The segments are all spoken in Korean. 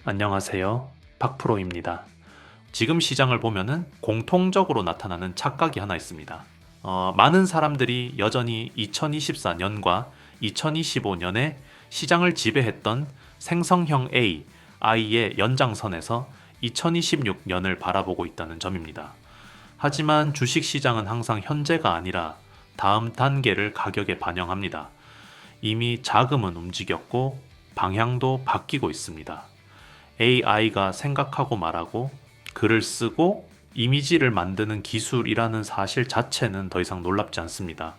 안녕하세요. 박프로입니다. 지금 시장을 보면은 공통적으로 나타나는 착각이 하나 있습니다. 많은 사람들이 여전히 2024년과 2025년에 시장을 지배했던 생성형 A, I의 연장선에서 2026년을 바라보고 있다는 점입니다. 하지만 주식 시장은 항상 현재가 아니라 다음 단계를 가격에 반영합니다. 이미 자금은 움직였고 방향도 바뀌고 있습니다. AI가 생각하고 말하고 글을 쓰고 이미지를 만드는 기술이라는 사실 자체는 더 이상 놀랍지 않습니다.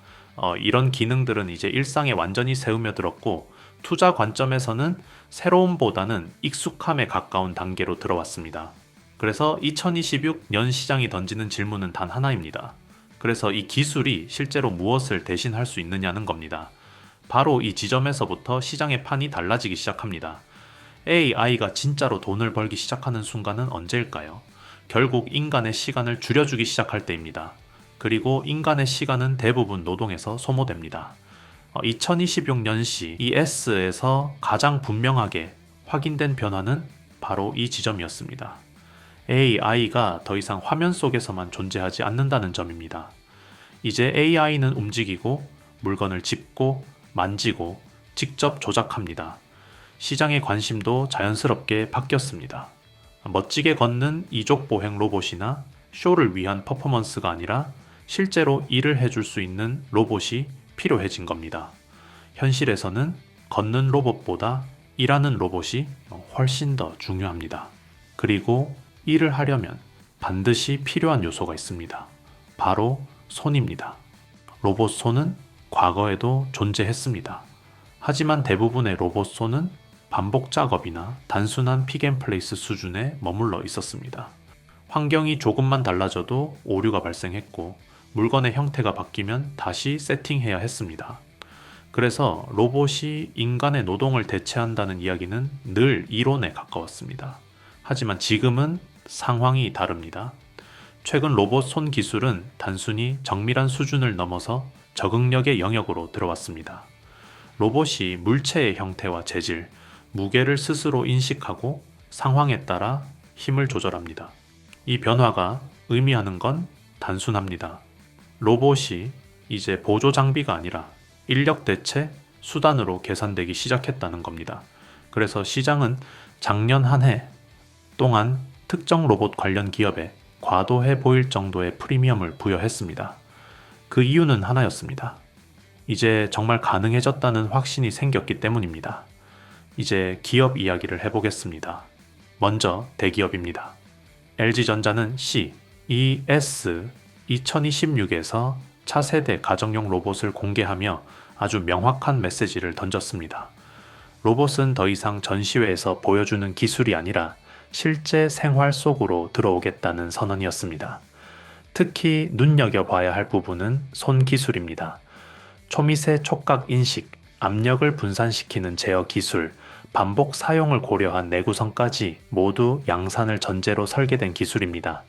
이런 기능들은 이제 일상에 완전히 스며들었고 투자 관점에서는 새로움보다는 익숙함에 가까운 단계로 들어왔습니다. 그래서 2026년 시장이 던지는 질문은 단 하나입니다. 그래서 이 기술이 실제로 무엇을 대신할 수 있느냐는 겁니다. 바로 이 지점에서부터 시장의 판이 달라지기 시작합니다. AI가 진짜로 돈을 벌기 시작하는 순간은 언제일까요? 결국 인간의 시간을 줄여주기 시작할 때입니다. 그리고 인간의 시간은 대부분 노동에서 소모됩니다. 2026년시 ES에서 가장 분명하게 확인된 변화는 바로 이 지점이었습니다. AI가 더 이상 화면 속에서만 존재하지 않는다는 점입니다. 이제 AI는 움직이고 물건을 짚고 만지고 직접 조작합니다. 시장의 관심도 자연스럽게 바뀌었습니다. 멋지게 걷는 이족보행 로봇이나 쇼를 위한 퍼포먼스가 아니라 실제로 일을 해줄 수 있는 로봇이 필요해진 겁니다. 현실에서는 걷는 로봇보다 일하는 로봇이 훨씬 더 중요합니다. 그리고 일을 하려면 반드시 필요한 요소가 있습니다. 바로 손입니다. 로봇 손은 과거에도 존재했습니다. 하지만 대부분의 로봇 손은 반복 작업이나 단순한 픽앤플레이스 수준에 머물러 있었습니다. 환경이 조금만 달라져도 오류가 발생했고 물건의 형태가 바뀌면 다시 세팅해야 했습니다. 그래서 로봇이 인간의 노동을 대체한다는 이야기는 늘 이론에 가까웠습니다. 하지만 지금은 상황이 다릅니다. 최근 로봇 손 기술은 단순히 정밀한 수준을 넘어서 적응력의 영역으로 들어왔습니다. 로봇이 물체의 형태와 재질, 무게를 스스로 인식하고 상황에 따라 힘을 조절합니다. 이 변화가 의미하는 건 단순합니다. 로봇이 이제 보조 장비가 아니라 인력 대체 수단으로 계산되기 시작했다는 겁니다. 그래서 시장은 작년 한 해 동안 특정 로봇 관련 기업에 과도해 보일 정도의 프리미엄을 부여했습니다. 그 이유는 하나였습니다. 이제 정말 가능해졌다는 확신이 생겼기 때문입니다. 이제 기업 이야기를 해보겠습니다. 먼저 대기업입니다. LG전자는 CES 2026에서 차세대 가정용 로봇을 공개하며 아주 명확한 메시지를 던졌습니다. 로봇은 더 이상 전시회에서 보여주는 기술이 아니라 실제 생활 속으로 들어오겠다는 선언이었습니다. 특히 눈여겨봐야 할 부분은 손 기술입니다. 초미세 촉각 인식, 압력을 분산시키는 제어 기술, 반복 사용을 고려한 내구성까지 모두 양산을 전제로 설계된 기술입니다.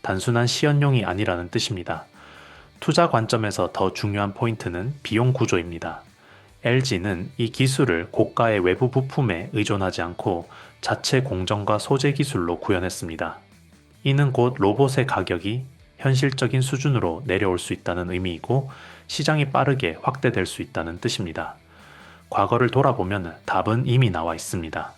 단순한 시연용이 아니라는 뜻입니다. 투자 관점에서 더 중요한 포인트는 비용 구조입니다. LG는 이 기술을 고가의 외부 부품에 의존하지 않고 자체 공정과 소재 기술로 구현했습니다. 이는 곧 로봇의 가격이 현실적인 수준으로 내려올 수 있다는 의미이고 시장이 빠르게 확대될 수 있다는 뜻입니다. 과거를 돌아보면 답은 이미 나와 있습니다.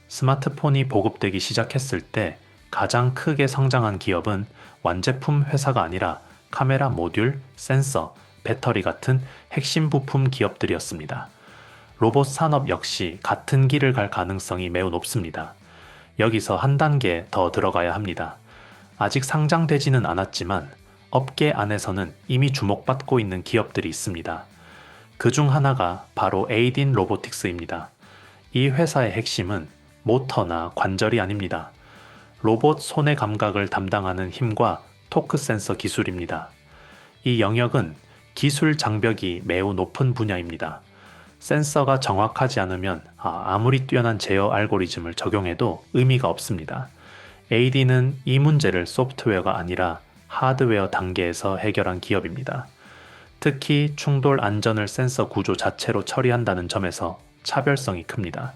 스마트폰이 보급되기 시작했을 때 가장 크게 성장한 기업은 완제품 회사가 아니라 카메라 모듈, 센서, 배터리 같은 핵심 부품 기업들이었습니다. 로봇 산업 역시 같은 길을 갈 가능성이 매우 높습니다. 여기서 한 단계 더 들어가야 합니다. 아직 상장되지는 않았지만 업계 안에서는 이미 주목받고 있는 기업들이 있습니다. 그 중 하나가 바로 에이딘 로보틱스입니다. 이 회사의 핵심은 모터나 관절이 아닙니다. 로봇 손의 감각을 담당하는 힘과 토크 센서 기술입니다. 이 영역은 기술 장벽이 매우 높은 분야입니다. 센서가 정확하지 않으면 아무리 뛰어난 제어 알고리즘을 적용해도 의미가 없습니다. AD는 이 문제를 소프트웨어가 아니라 하드웨어 단계에서 해결한 기업입니다. 특히 충돌 안전을 센서 구조 자체로 처리한다는 점에서 차별성이 큽니다.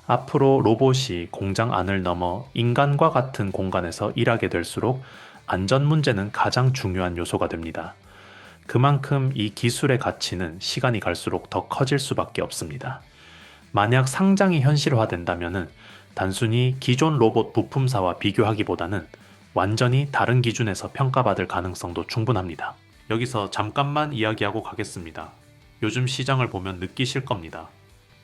앞으로 로봇이 공장 안을 넘어 인간과 같은 공간에서 일하게 될수록 안전 문제는 가장 중요한 요소가 됩니다. 그만큼 이 기술의 가치는 시간이 갈수록 더 커질 수밖에 없습니다. 만약 상장이 현실화된다면 단순히 기존 로봇 부품사와 비교하기보다는 완전히 다른 기준에서 평가받을 가능성도 충분합니다. 여기서 잠깐만 이야기하고 가겠습니다. 요즘 시장을 보면 느끼실 겁니다.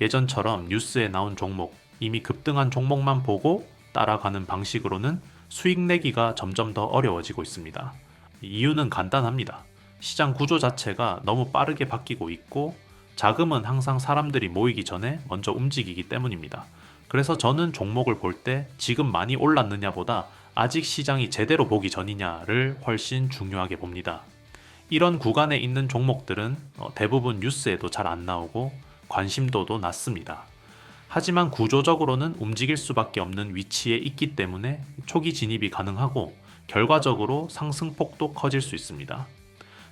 예전처럼 뉴스에 나온 종목, 이미 급등한 종목만 보고 따라가는 방식으로는 수익 내기가 점점 더 어려워지고 있습니다. 이유는 간단합니다. 시장 구조 자체가 너무 빠르게 바뀌고 있고 자금은 항상 사람들이 모이기 전에 먼저 움직이기 때문입니다. 그래서 저는 종목을 볼 때 지금 많이 올랐느냐보다 아직 시장이 제대로 보기 전이냐를 훨씬 중요하게 봅니다. 이런 구간에 있는 종목들은 대부분 뉴스에도 잘 안 나오고 관심도도 낮습니다. 하지만 구조적으로는 움직일 수밖에 없는 위치에 있기 때문에 초기 진입이 가능하고 결과적으로 상승폭도 커질 수 있습니다.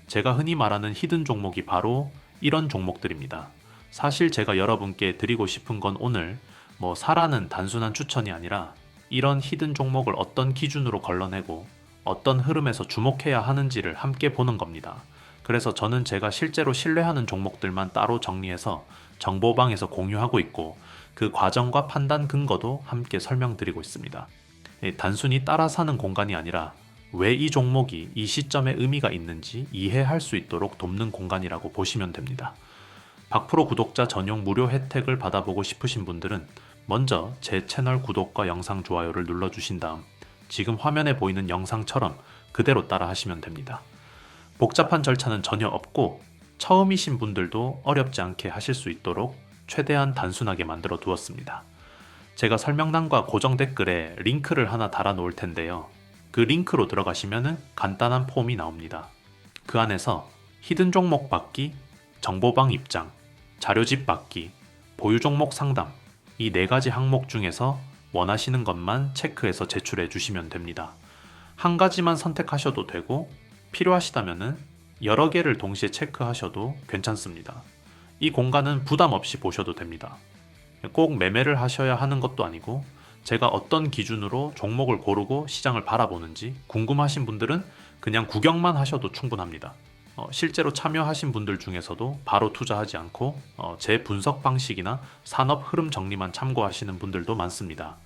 제가 흔히 말하는 히든 종목이 바로 이런 종목들입니다. 사실 제가 여러분께 드리고 싶은 건 오늘 사라는 단순한 추천이 아니라 이런 히든 종목을 어떤 기준으로 걸러내고 어떤 흐름에서 주목해야 하는지를 함께 보는 겁니다. 그래서 저는 제가 실제로 신뢰하는 종목들만 따로 정리해서 정보방에서 공유하고 있고 그 과정과 판단 근거도 함께 설명드리고 있습니다. 단순히 따라 사는 공간이 아니라 왜 이 종목이 이 시점에 의미가 있는지 이해할 수 있도록 돕는 공간이라고 보시면 됩니다. 박프로 구독자 전용 무료 혜택을 받아보고 싶으신 분들은 먼저 제 채널 구독과 영상 좋아요를 눌러주신 다음 지금 화면에 보이는 영상처럼 그대로 따라 하시면 됩니다. 복잡한 절차는 전혀 없고 처음이신 분들도 어렵지 않게 하실 수 있도록 최대한 단순하게 만들어 두었습니다. 제가 설명란과 고정 댓글에 링크를 하나 달아 놓을 텐데요. 그 링크로 들어가시면 간단한 폼이 나옵니다. 그 안에서 히든 종목 받기, 정보방 입장, 자료집 받기, 보유 종목 상담 이 4가지 항목 중에서 원하시는 것만 체크해서 제출해 주시면 됩니다. 한 가지만 선택하셔도 되고 필요하시다면 여러 개를 동시에 체크하셔도 괜찮습니다. 이 공간은 부담 없이 보셔도 됩니다. 꼭 매매를 하셔야 하는 것도 아니고 제가 어떤 기준으로 종목을 고르고 시장을 바라보는지 궁금하신 분들은 그냥 구경만 하셔도 충분합니다. 실제로 참여하신 분들 중에서도 바로 투자하지 않고 제 분석 방식이나 산업 흐름 정리만 참고하시는 분들도 많습니다.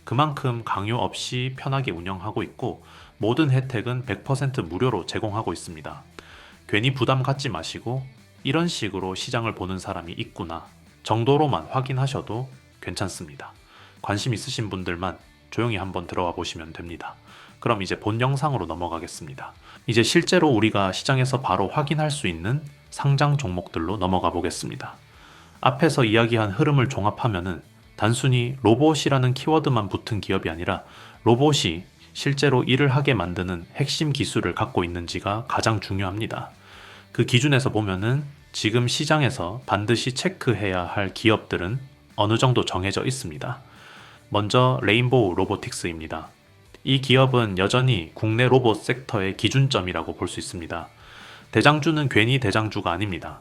그만큼 강요 없이 편하게 운영하고 있고 모든 혜택은 100% 무료로 제공하고 있습니다. 괜히 부담 갖지 마시고 이런 식으로 시장을 보는 사람이 있구나 정도로만 확인하셔도 괜찮습니다. 관심 있으신 분들만 조용히 한번 들어와 보시면 됩니다. 그럼 이제 본 영상으로 넘어가겠습니다. 이제 실제로 우리가 시장에서 바로 확인할 수 있는 상장 종목들로 넘어가 보겠습니다. 앞에서 이야기한 흐름을 종합하면은 단순히 로봇이라는 키워드만 붙은 기업이 아니라 로봇이 실제로 일을 하게 만드는 핵심 기술을 갖고 있는지가 가장 중요합니다. 그 기준에서 보면은 지금 시장에서 반드시 체크해야 할 기업들은 어느 정도 정해져 있습니다. 먼저 레인보우 로보틱스입니다. 이 기업은 여전히 국내 로봇 섹터의 기준점이라고 볼 수 있습니다. 대장주는 괜히 대장주가 아닙니다.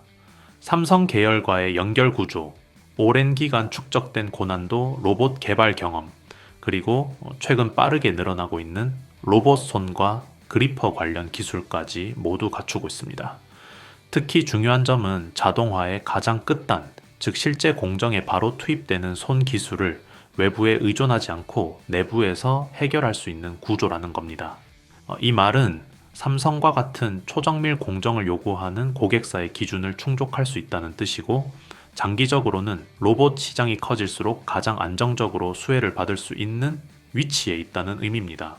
삼성 계열과의 연결 구조, 오랜 기간 축적된 고난도 로봇 개발 경험, 그리고 최근 빠르게 늘어나고 있는 로봇 손과 그리퍼 관련 기술까지 모두 갖추고 있습니다. 특히 중요한 점은 자동화의 가장 끝단, 즉 실제 공정에 바로 투입되는 손 기술을 외부에 의존하지 않고 내부에서 해결할 수 있는 구조라는 겁니다. 이 말은 삼성과 같은 초정밀 공정을 요구하는 고객사의 기준을 충족할 수 있다는 뜻이고 장기적으로는 로봇 시장이 커질수록 가장 안정적으로 수혜를 받을 수 있는 위치에 있다는 의미입니다.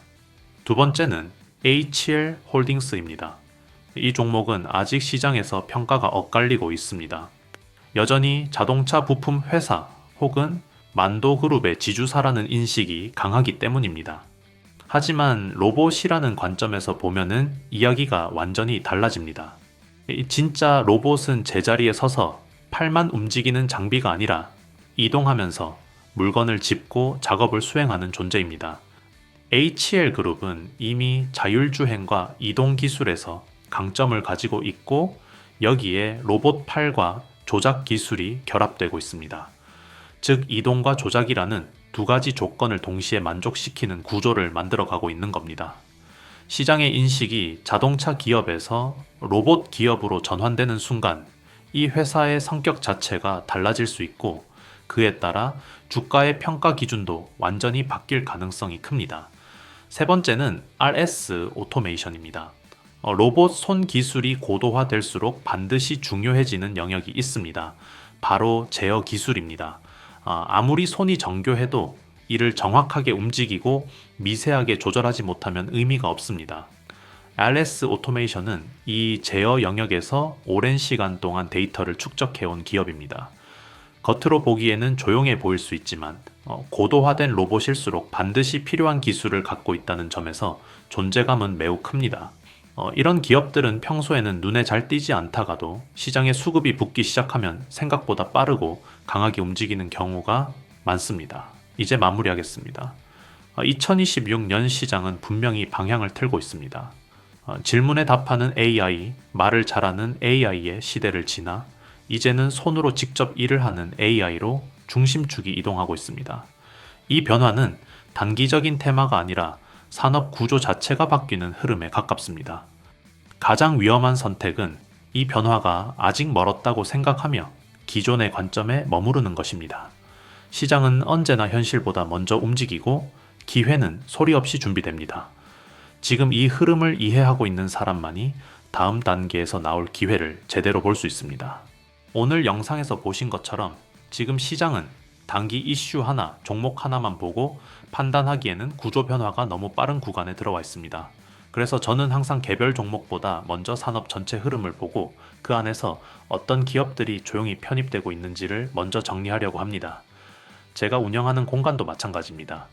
두 번째는 HL 홀딩스입니다. 이 종목은 아직 시장에서 평가가 엇갈리고 있습니다. 여전히 자동차 부품 회사 혹은 만도 그룹의 지주사라는 인식이 강하기 때문입니다. 하지만 로봇이라는 관점에서 보면은 이야기가 완전히 달라집니다. 진짜 로봇은 제자리에 서서 팔만 움직이는 장비가 아니라 이동하면서 물건을 짚고 작업을 수행하는 존재입니다. HL그룹은 이미 자율주행과 이동 기술에서 강점을 가지고 있고 여기에 로봇 팔과 조작 기술이 결합되고 있습니다. 즉 이동과 조작이라는 두 가지 조건을 동시에 만족시키는 구조를 만들어가고 있는 겁니다. 시장의 인식이 자동차 기업에서 로봇 기업으로 전환되는 순간 이 회사의 성격 자체가 달라질 수 있고 그에 따라 주가의 평가 기준도 완전히 바뀔 가능성이 큽니다. 세 번째는 RS 오토메이션입니다. 로봇 손 기술이 고도화될수록 반드시 중요해지는 영역이 있습니다. 바로 제어 기술입니다. 아무리 손이 정교해도 이를 정확하게 움직이고 미세하게 조절하지 못하면 의미가 없습니다. RS 오토메이션은 이 제어 영역에서 오랜 시간 동안 데이터를 축적해온 기업입니다. 겉으로 보기에는 조용해 보일 수 있지만 고도화된 로봇일수록 반드시 필요한 기술을 갖고 있다는 점에서 존재감은 매우 큽니다. 이런 기업들은 평소에는 눈에 잘 띄지 않다가도 시장에 수급이 붙기 시작하면 생각보다 빠르고 강하게 움직이는 경우가 많습니다. 이제 마무리하겠습니다. 2026년 시장은 분명히 방향을 틀고 있습니다. 질문에 답하는 AI, 말을 잘하는 AI의 시대를 지나 이제는 손으로 직접 일을 하는 AI로 중심축이 이동하고 있습니다. 이 변화는 단기적인 테마가 아니라 산업 구조 자체가 바뀌는 흐름에 가깝습니다. 가장 위험한 선택은 이 변화가 아직 멀었다고 생각하며 기존의 관점에 머무르는 것입니다. 시장은 언제나 현실보다 먼저 움직이고 기회는 소리 없이 준비됩니다. 지금 이 흐름을 이해하고 있는 사람만이 다음 단계에서 나올 기회를 제대로 볼 수 있습니다. 오늘 영상에서 보신 것처럼 지금 시장은 단기 이슈 하나, 종목 하나만 보고 판단하기에는 구조 변화가 너무 빠른 구간에 들어와 있습니다. 그래서 저는 항상 개별 종목보다 먼저 산업 전체 흐름을 보고 그 안에서 어떤 기업들이 조용히 편입되고 있는지를 먼저 정리하려고 합니다. 제가 운영하는 공간도 마찬가지입니다.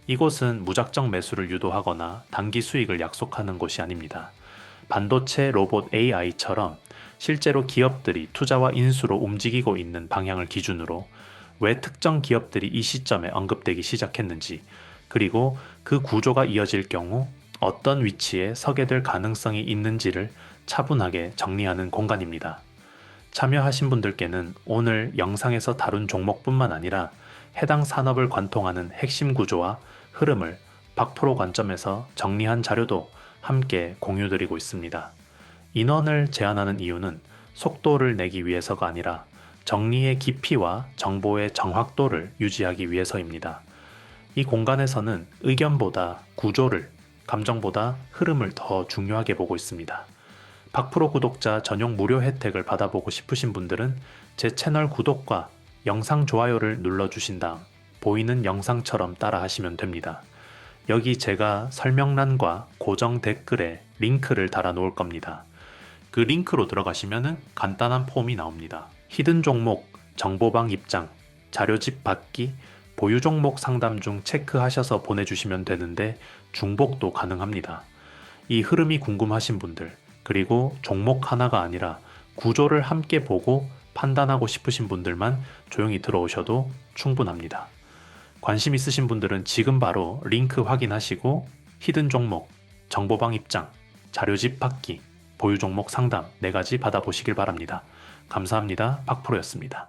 이곳은 무작정 매수를 유도하거나 단기 수익을 약속하는 곳이 아닙니다. 반도체, 로봇, AI처럼 실제로 기업들이 투자와 인수로 움직이고 있는 방향을 기준으로 왜 특정 기업들이 이 시점에 언급되기 시작했는지, 그리고 그 구조가 이어질 경우 어떤 위치에 서게 될 가능성이 있는지를 차분하게 정리하는 공간입니다. 참여하신 분들께는 오늘 영상에서 다룬 종목뿐만 아니라 해당 산업을 관통하는 핵심 구조와 흐름을 박프로 관점에서 정리한 자료도 함께 공유드리고 있습니다. 인원을 제한하는 이유는 속도를 내기 위해서가 아니라 정리의 깊이와 정보의 정확도를 유지하기 위해서입니다. 이 공간에서는 의견보다 구조를, 감정보다 흐름을 더 중요하게 보고 있습니다. 박프로 구독자 전용 무료 혜택을 받아보고 싶으신 분들은 제 채널 구독과 영상 좋아요를 눌러주신 다음 보이는 영상처럼 따라 하시면 됩니다. 여기 제가 설명란과 고정 댓글에 링크를 달아 놓을 겁니다. 그 링크로 들어가시면 간단한 폼이 나옵니다. 히든 종목, 정보방 입장, 자료집 받기, 보유 종목 상담 중 체크하셔서 보내주시면 되는데 중복도 가능합니다. 이 흐름이 궁금하신 분들, 그리고 종목 하나가 아니라 구조를 함께 보고 판단하고 싶으신 분들만 조용히 들어오셔도 충분합니다. 관심 있으신 분들은 지금 바로 링크 확인하시고 히든 종목, 정보방 입장, 자료집 받기, 보유 종목 상담 4가지 받아보시길 바랍니다. 감사합니다. 박프로였습니다.